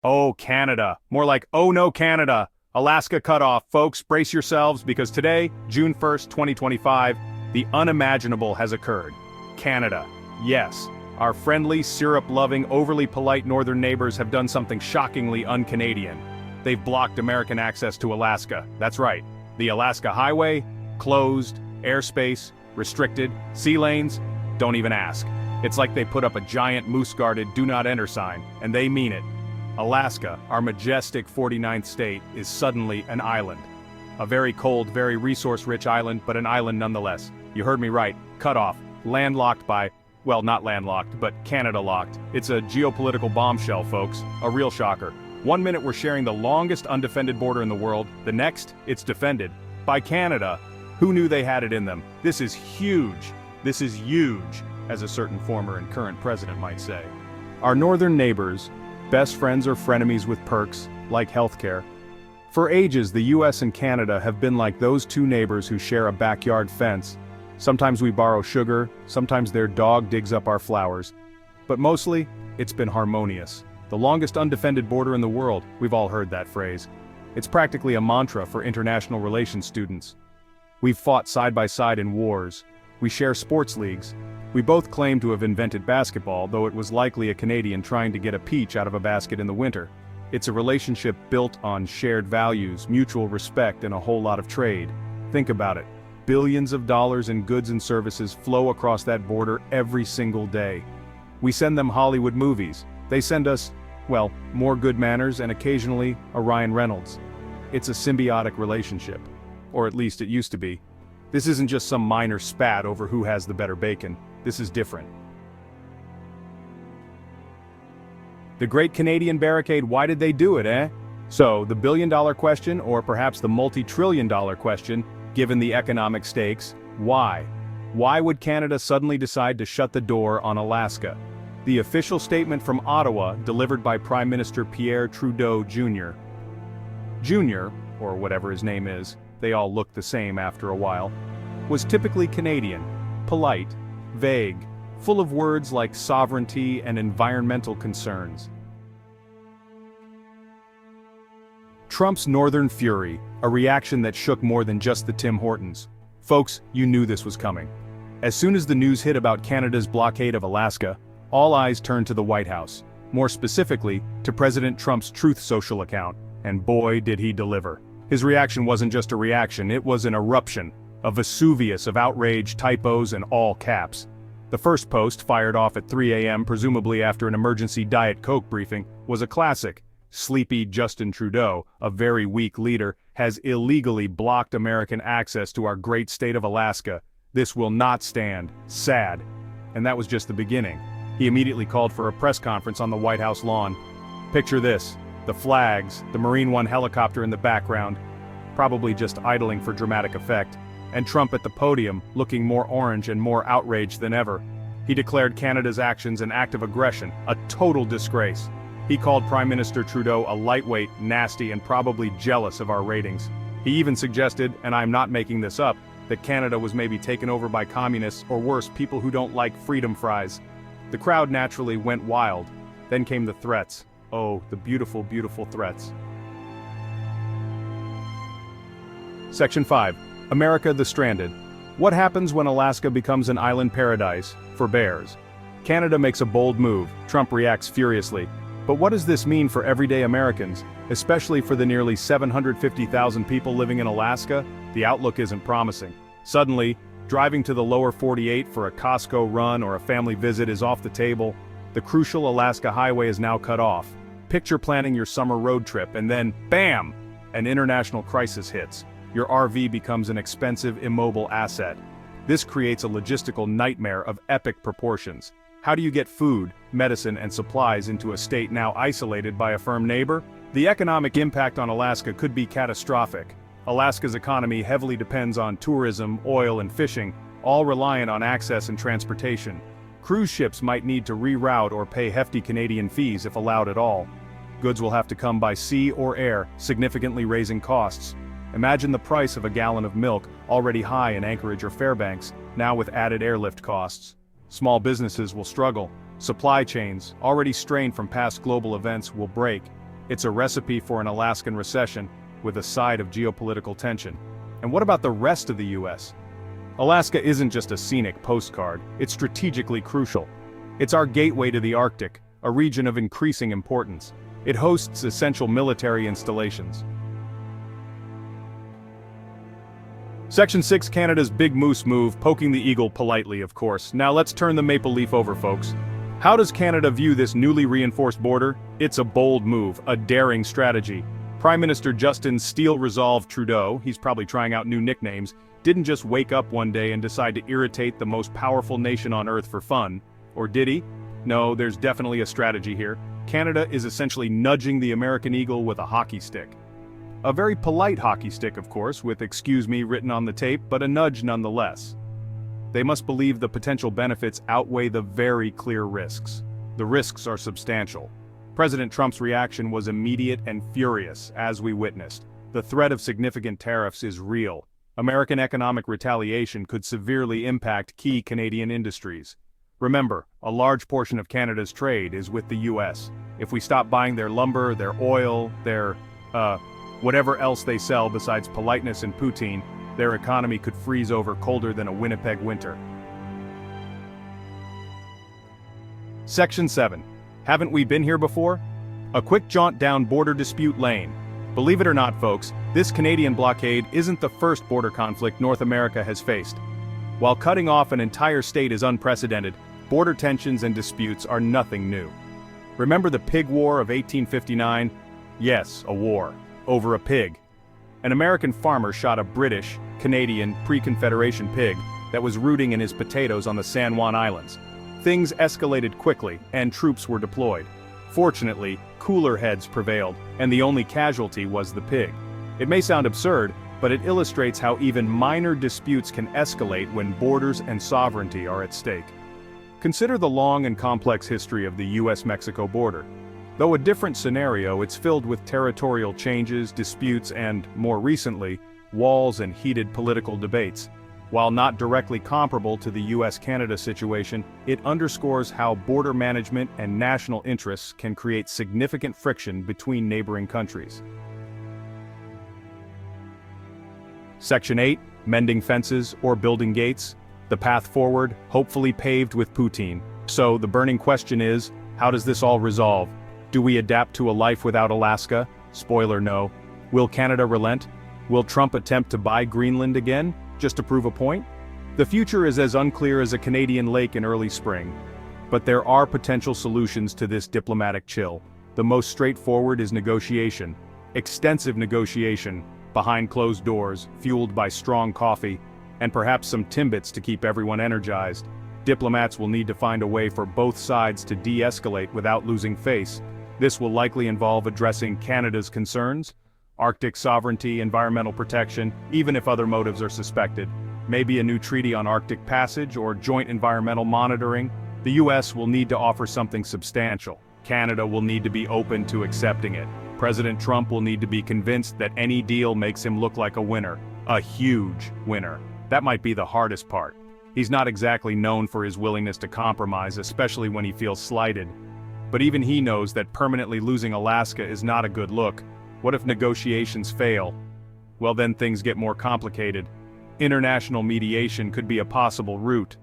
Oh, Canada. More like, oh no, Canada. Alaska cutoff. Folks, brace yourselves because today, June 1st, 2025, the unimaginable has occurred. Canada. Yes, our friendly, syrup-loving, overly polite northern neighbors have done something shockingly un-Canadian. They've blocked American access to Alaska. That's right. The Alaska Highway, closed, airspace, restricted, sea lanes, don't even ask. It's like they put up a giant moose-guarded do not enter sign, and they mean it. Alaska, our majestic 49th state, is suddenly an island. A very cold, very resource-rich island, but an island nonetheless. You heard me right, cut off, landlocked by, well, not landlocked, but Canada-locked. It's a geopolitical bombshell, folks, a real shocker. One minute we're sharing the longest undefended border in the world, the next, it's defended by Canada. Who knew they had it in them? This is huge. This is huge, as a certain former and current president might say. Our northern neighbors, best friends or frenemies with perks, like healthcare. For ages, the US and Canada have been like those two neighbors who share a backyard fence. Sometimes we borrow sugar, sometimes their dog digs up our flowers. But mostly, it's been harmonious. The longest undefended border in the world, we've all heard that phrase. It's practically a mantra for international relations students. We've fought side by side in wars. We share sports leagues. We both claim to have invented basketball, though it was likely a Canadian trying to get a peach out of a basket in the winter. It's a relationship built on shared values, mutual respect, and a whole lot of trade. Think about it. Billions of dollars in goods and services flow across that border every single day. We send them Hollywood movies. They send us, well, more good manners and occasionally a Ryan Reynolds. It's a symbiotic relationship. Or at least it used to be. This isn't just some minor spat over who has the better bacon. This is different. The Great Canadian Barricade, why did they do it, eh? So, the billion-dollar question, or perhaps the multi-trillion-dollar question, given the economic stakes, why? Why would Canada suddenly decide to shut the door on Alaska? The official statement from Ottawa, delivered by Prime Minister Pierre Trudeau Jr. Jr., or whatever his name is, they all look the same after a while, was typically Canadian, polite, vague, full of words like sovereignty and environmental concerns. Trump's Northern Fury, a reaction that shook more than just the Tim Hortons. Folks, you knew this was coming. As soon as the news hit about Canada's blockade of Alaska, all eyes turned to the White House, more specifically, to President Trump's Truth Social account, and boy did he deliver. His reaction wasn't just a reaction, it was an eruption, a Vesuvius of outrage, typos, and all caps. The first post, fired off at 3 a.m. presumably after an emergency Diet Coke briefing, was a classic. Sleepy Justin Trudeau, a very weak leader, has illegally blocked American access to our great state of Alaska. This will not stand. Sad. And that was just the beginning. He immediately called for a press conference on the White House lawn. Picture this. The flags, the Marine One helicopter in the background, probably just idling for dramatic effect, and Trump at the podium, looking more orange and more outraged than ever. He declared Canada's actions an act of aggression, a total disgrace. He called Prime Minister Trudeau a lightweight, nasty, and probably jealous of our ratings. He even suggested, and I'm not making this up, that Canada was maybe taken over by communists or worse, people who don't like freedom fries. The crowd naturally went wild. Then came the threats. Oh, the beautiful, beautiful threats. Section 5. America the Stranded. What happens when Alaska becomes an island paradise for bears? Canada makes a bold move. Trump reacts furiously. But what does this mean for everyday Americans, especially for the nearly 750,000 people living in Alaska? The outlook isn't promising. Suddenly, driving to the lower 48 for a Costco run or a family visit is off the table. The crucial Alaska Highway is now cut off. Picture planning your summer road trip and then, bam! An international crisis hits. Your RV becomes an expensive, immobile asset. This creates a logistical nightmare of epic proportions. How do you get food, medicine, and supplies into a state now isolated by a firm neighbor? The economic impact on Alaska could be catastrophic. Alaska's economy heavily depends on tourism, oil, and fishing, all reliant on access and transportation. Cruise ships might need to reroute or pay hefty Canadian fees if allowed at all. Goods will have to come by sea or air, significantly raising costs. Imagine the price of a gallon of milk, already high in Anchorage or Fairbanks, now with added airlift costs. Small businesses will struggle. Supply chains, already strained from past global events, will break. It's a recipe for an Alaskan recession, with a side of geopolitical tension. And what about the rest of the US? Alaska isn't just a scenic postcard, it's strategically crucial. It's our gateway to the Arctic, a region of increasing importance. It hosts essential military installations. Section 6, Canada's Big Moose Move, poking the eagle politely, of course. Now let's turn the maple leaf over, folks. How does Canada view this newly reinforced border? It's a bold move, a daring strategy. Prime Minister Justin Steel Resolve Trudeau, he's probably trying out new nicknames, didn't just wake up one day and decide to irritate the most powerful nation on Earth for fun. Or did he? No, there's definitely a strategy here. Canada is essentially nudging the American eagle with a hockey stick. A very polite hockey stick, of course, with "excuse me" written on the tape, but a nudge nonetheless. They must believe the potential benefits outweigh the very clear risks. The risks are substantial. President Trump's reaction was immediate and furious, as we witnessed. The threat of significant tariffs is real. American economic retaliation could severely impact key Canadian industries. Remember, a large portion of Canada's trade is with the US. If we stop buying their lumber, their oil, their, whatever else they sell besides politeness and poutine, their economy could freeze over colder than a Winnipeg winter. Section 7. Haven't we been here before? A quick jaunt down border dispute lane. Believe it or not, folks, this Canadian blockade isn't the first border conflict North America has faced. While cutting off an entire state is unprecedented, border tensions and disputes are nothing new. Remember the Pig War of 1859? Yes, a war. Over a pig. An American farmer shot a British, Canadian, pre-Confederation pig that was rooting in his potatoes on the San Juan Islands. Things escalated quickly, and troops were deployed. Fortunately, cooler heads prevailed, and the only casualty was the pig. It may sound absurd, but it illustrates how even minor disputes can escalate when borders and sovereignty are at stake. Consider the long and complex history of the US-Mexico border. Though a different scenario, it's filled with territorial changes, disputes, and, more recently, walls and heated political debates. While not directly comparable to the US-Canada situation, it underscores how border management and national interests can create significant friction between neighboring countries. Section 8, Mending Fences or Building Gates. The path forward, hopefully paved with poutine. So, the burning question is, how does this all resolve? Do we adapt to a life without Alaska? Spoiler, no. Will Canada relent? Will Trump attempt to buy Greenland again, just to prove a point? The future is as unclear as a Canadian lake in early spring. But there are potential solutions to this diplomatic chill. The most straightforward is negotiation. Extensive negotiation, behind closed doors, fueled by strong coffee, and perhaps some Timbits to keep everyone energized. Diplomats will need to find a way for both sides to de-escalate without losing face. This will likely involve addressing Canada's concerns, Arctic sovereignty, environmental protection, even if other motives are suspected. Maybe a new treaty on Arctic passage or joint environmental monitoring. The US will need to offer something substantial. Canada will need to be open to accepting it. President Trump will need to be convinced that any deal makes him look like a winner. A huge winner. That might be the hardest part. He's not exactly known for his willingness to compromise, especially when he feels slighted. But even he knows that permanently losing Alaska is not a good look. What if negotiations fail? Well, then things get more complicated. International mediation could be a possible route.